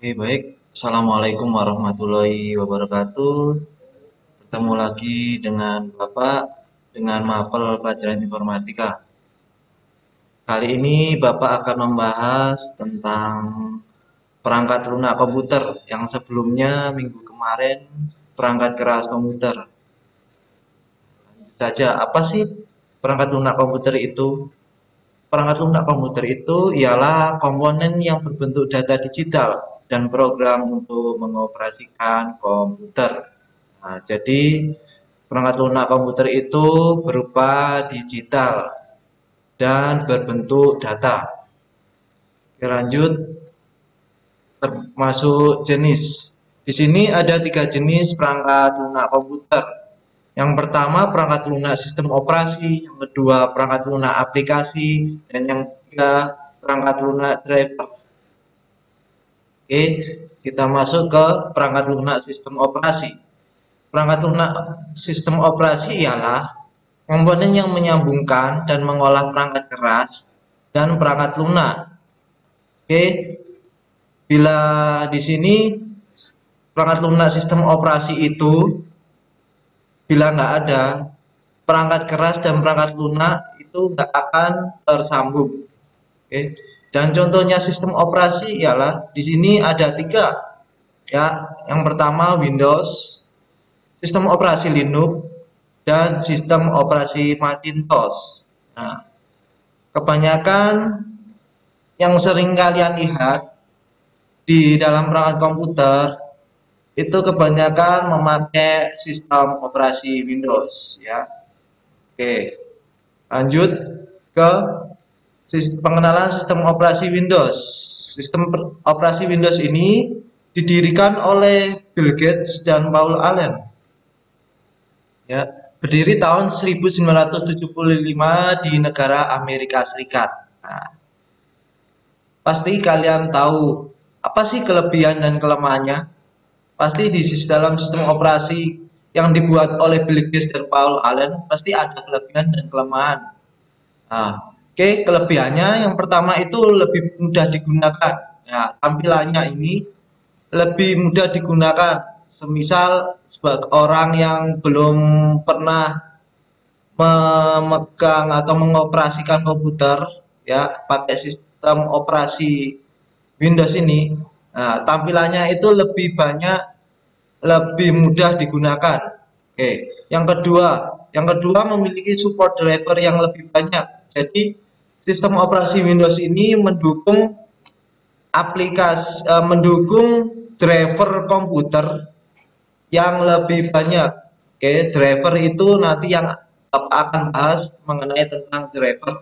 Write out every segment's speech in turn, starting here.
Oke, baik. Assalamualaikum warahmatullahi wabarakatuh. Bertemu lagi dengan Bapak dengan mapel pelajaran informatika. Kali ini Bapak akan membahas tentang perangkat lunak komputer yang sebelumnya minggu kemarin perangkat keras komputer. Lanjut saja, apa sih perangkat lunak komputer itu? Perangkat lunak komputer itu ialah komponen yang berbentuk data digital dan program untuk mengoperasikan komputer. Nah, jadi perangkat lunak komputer itu berupa digital dan berbentuk data. Oke, lanjut termasuk jenis. Di sini ada 3 jenis perangkat lunak komputer. Yang pertama perangkat lunak sistem operasi, yang kedua perangkat lunak aplikasi, dan yang ketiga perangkat lunak driver. Oke, kita masuk ke perangkat lunak sistem operasi. Perangkat lunak sistem operasi ialah komponen yang menyambungkan dan mengolah perangkat keras dan perangkat lunak. Oke, bila di sini perangkat lunak sistem operasi itu bila nggak ada perangkat keras dan perangkat lunak itu nggak akan tersambung. Oke. Dan contohnya sistem operasi ialah di sini ada 3 ya. Yang pertama Windows, sistem operasi Linux, dan sistem operasi Macintosh. Nah, kebanyakan yang sering kalian lihat di dalam perangkat komputer itu kebanyakan memakai sistem operasi Windows ya. Oke, lanjut ke pengenalan sistem operasi Windows. Sistem operasi Windows ini didirikan oleh Bill Gates dan Paul Allen. Ya, berdiri tahun 1975 di negara Amerika Serikat. Nah, pasti kalian tahu apa sih kelebihan dan kelemahannya? Pasti di dalam sistem operasi yang dibuat oleh Bill Gates dan Paul Allen pasti ada kelebihan dan kelemahan. Nah, oke, kelebihannya yang pertama itu lebih mudah digunakan. Ya, tampilannya ini lebih mudah digunakan. Semisal sebagai orang yang belum pernah memegang atau mengoperasikan komputer, ya, pakai sistem operasi Windows ini, nah, tampilannya itu lebih banyak, lebih mudah digunakan. Oke, yang kedua memiliki support driver yang lebih banyak. Jadi sistem operasi Windows ini mendukung driver komputer yang lebih banyak. Oke, driver itu nanti yang akan bahas mengenai tentang driver.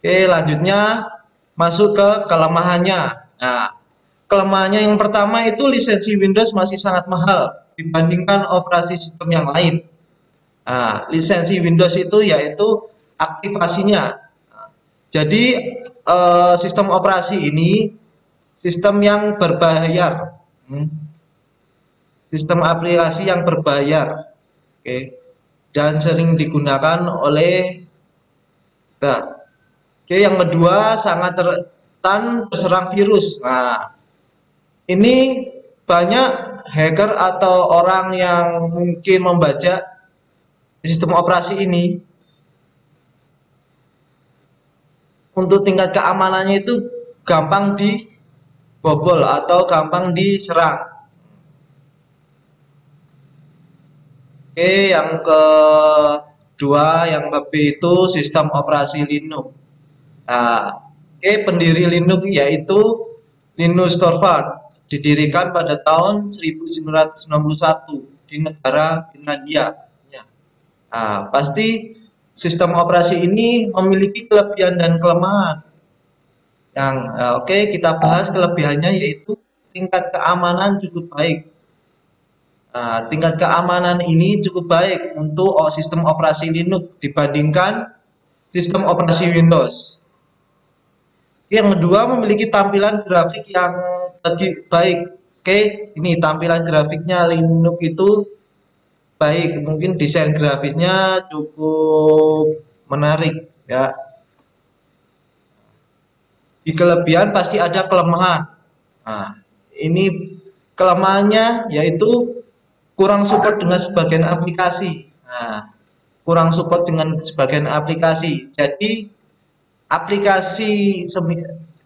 Oke, lanjutnya masuk ke kelemahannya. Nah, kelemahannya yang pertama itu lisensi Windows masih sangat mahal dibandingkan operasi sistem yang lain. Nah, lisensi Windows itu yaitu aktivasinya. Jadi sistem operasi ini sistem yang berbayar, sistem aplikasi yang berbayar, oke, dan sering digunakan oleh kita. Oke, yang kedua sangat rentan terserang virus. Nah, ini banyak hacker atau orang yang mungkin membajak sistem operasi ini. Untuk tingkat keamanannya itu gampang dibobol atau gampang diserang. Oke, yang kedua, yang ke B itu sistem operasi Linux. Nah, oke, pendiri Linux yaitu Linus Torvalds, didirikan pada tahun 1991 di negara Finlandia. Nah, pasti sistem operasi ini memiliki kelebihan dan kelemahan. Yang oke, kita bahas kelebihannya yaitu tingkat keamanan cukup baik. Nah, tingkat keamanan ini cukup baik untuk sistem operasi Linux dibandingkan sistem operasi Windows. Yang kedua memiliki tampilan grafik yang baik. Oke, ini tampilan grafiknya Linux itu baik, mungkin desain grafisnya cukup menarik ya. Di kelebihan pasti ada kelemahan. Nah, ini kelemahannya yaitu kurang support dengan sebagian aplikasi. Nah, kurang support dengan sebagian aplikasi. Jadi aplikasi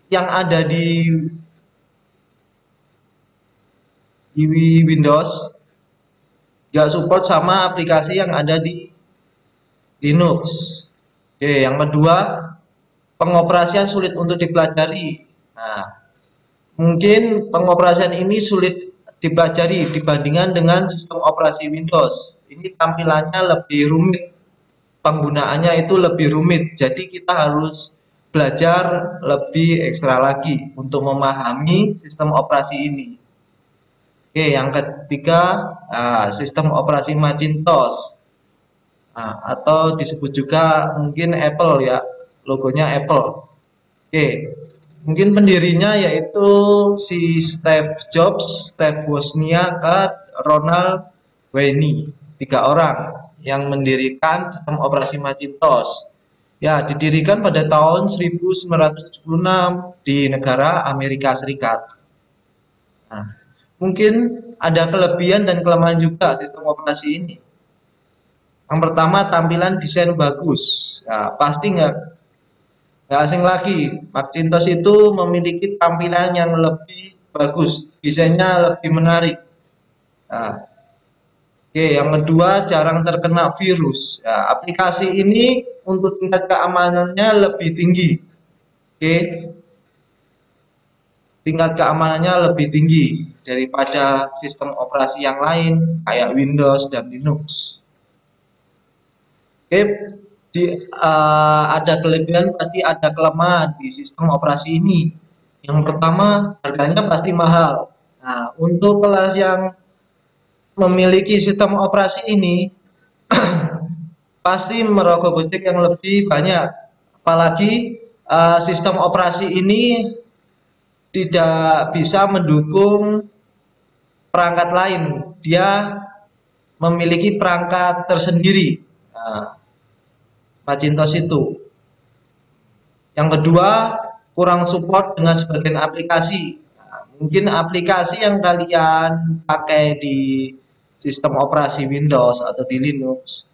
yang ada di Windows nggak support sama aplikasi yang ada di Linux. Oke, yang kedua, pengoperasian sulit untuk dipelajari. Nah, mungkin pengoperasian ini sulit dipelajari dibandingkan dengan sistem operasi Windows. Ini tampilannya lebih rumit, penggunaannya itu lebih rumit. Jadi kita harus belajar lebih ekstra lagi untuk memahami sistem operasi ini. Oke, yang ketiga, sistem operasi Macintosh. Atau disebut juga mungkin Apple ya, logonya Apple. Oke, mungkin pendirinya yaitu si Steve Jobs, Steve Wozniak, Ronald Wayne, 3 orang yang mendirikan sistem operasi Macintosh. Ya, didirikan pada tahun 1976 di negara Amerika Serikat. Nah, mungkin ada kelebihan dan kelemahan juga sistem operasi ini. Yang pertama, tampilan desain bagus. Nah, pasti nggak asing lagi, Macintosh itu memiliki tampilan yang lebih bagus, desainnya lebih menarik. Nah, oke, yang kedua, jarang terkena virus. Nah, aplikasi ini untuk tingkat keamanannya lebih tinggi. Oke, tingkat keamanannya lebih tinggi daripada sistem operasi yang lain kayak Windows dan Linux. Oke, ada kelebihan pasti ada kelemahan di sistem operasi ini. Yang pertama, harganya pasti mahal. Nah, untuk kelas yang memiliki sistem operasi ini pasti merogoh kocek yang lebih banyak. Apalagi sistem operasi ini tidak bisa mendukung perangkat lain. Dia memiliki perangkat tersendiri. Nah, Macintosh itu. Yang kedua, kurang support dengan sebagian aplikasi. Nah, mungkin aplikasi yang kalian pakai di sistem operasi Windows atau di Linux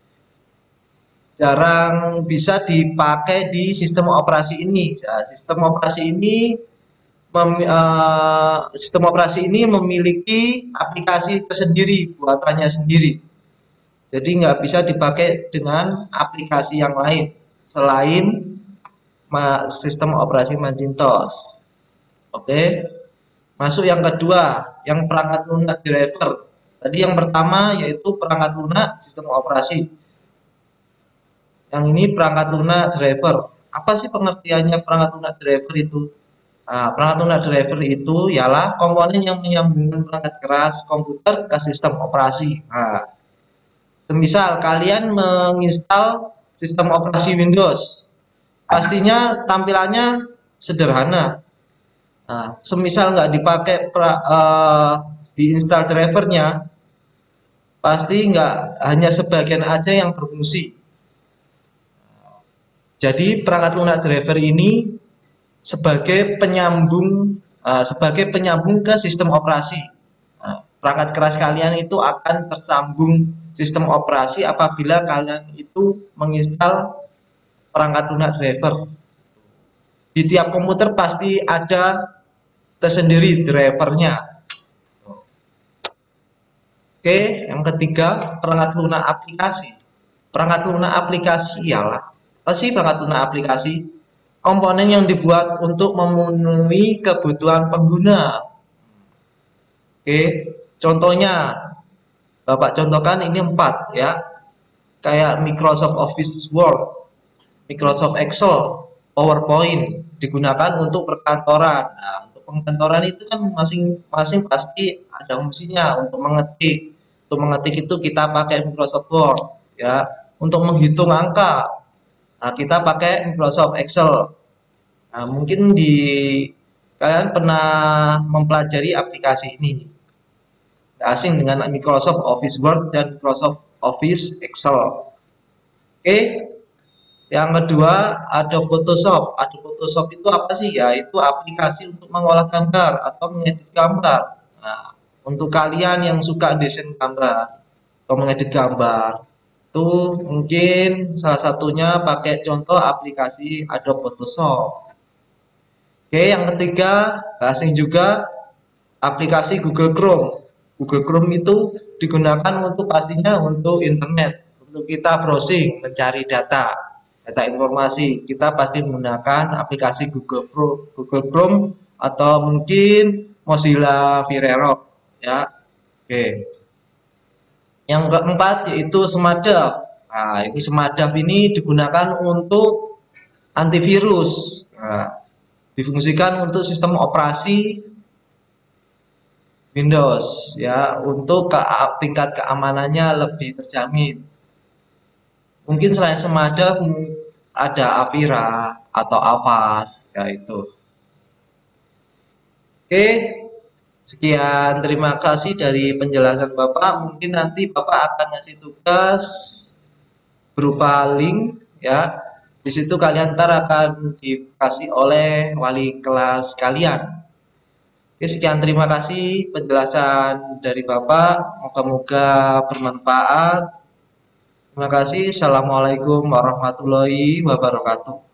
jarang bisa dipakai di sistem operasi ini. Nah, sistem operasi ini memiliki aplikasi tersendiri, buatannya sendiri. Jadi nggak bisa dipakai dengan aplikasi yang lain selain sistem operasi Macintosh. Oke, masuk yang kedua, yang perangkat lunak driver. Tadi yang pertama yaitu perangkat lunak sistem operasi. Yang ini perangkat lunak driver. Apa sih pengertiannya perangkat lunak driver itu? Nah, perangkat lunak driver itu ialah komponen yang menyambungkan perangkat keras komputer ke sistem operasi. Nah, semisal kalian menginstal sistem operasi Windows, pastinya tampilannya sederhana. Nah, semisal nggak dipakai diinstal drivernya, pasti nggak hanya sebagian aja yang berfungsi. Jadi perangkat lunak driver ini sebagai penyambung ke sistem operasi. Nah, perangkat keras kalian itu akan tersambung sistem operasi apabila kalian itu menginstal perangkat lunak driver. Di tiap komputer pasti ada tersendiri drivernya. Oke, yang ketiga, perangkat lunak aplikasi. Perangkat lunak aplikasi ialah apa sih perangkat lunak aplikasi? Komponen yang dibuat untuk memenuhi kebutuhan pengguna. Oke, contohnya Bapak contohkan ini 4 ya. Kayak Microsoft Office Word, Microsoft Excel, PowerPoint digunakan untuk perkantoran. Nah, untuk perkantoran itu kan masing-masing pasti ada fungsinya untuk mengetik. Untuk mengetik itu kita pakai Microsoft Word ya. Untuk menghitung angka, nah, kita pakai Microsoft Excel. Nah, mungkin kalian pernah mempelajari aplikasi ini. Asing dengan Microsoft Office Word dan Microsoft Office Excel. Oke, Yang kedua, ada Photoshop. Ada Photoshop itu apa sih ya? Itu aplikasi untuk mengolah gambar atau mengedit gambar. Nah, untuk kalian yang suka desain gambar atau mengedit gambar, itu mungkin salah satunya pakai contoh aplikasi Adobe Photoshop. Oke, yang ketiga, asing juga aplikasi Google Chrome. Google Chrome itu digunakan untuk pastinya untuk internet, untuk kita browsing, mencari data informasi. Kita pasti menggunakan aplikasi Google Chrome atau mungkin Mozilla Firefox ya. Oke. Yang keempat yaitu Smartdev. Nah, ini Smartdev ini digunakan untuk antivirus. Nah, difungsikan untuk sistem operasi Windows ya, untuk tingkat keamanannya lebih terjamin. Mungkin selain Semada ada Avira atau Avast ya itu. Oke, sekian, terima kasih dari penjelasan Bapak. Mungkin nanti Bapak akan ngasih tugas berupa link ya. Di situ kalian ntar akan dikasih oleh wali kelas kalian. Oke, sekian, terima kasih penjelasan dari Bapak. Moga-moga bermanfaat. Terima kasih. Assalamualaikum warahmatullahi wabarakatuh.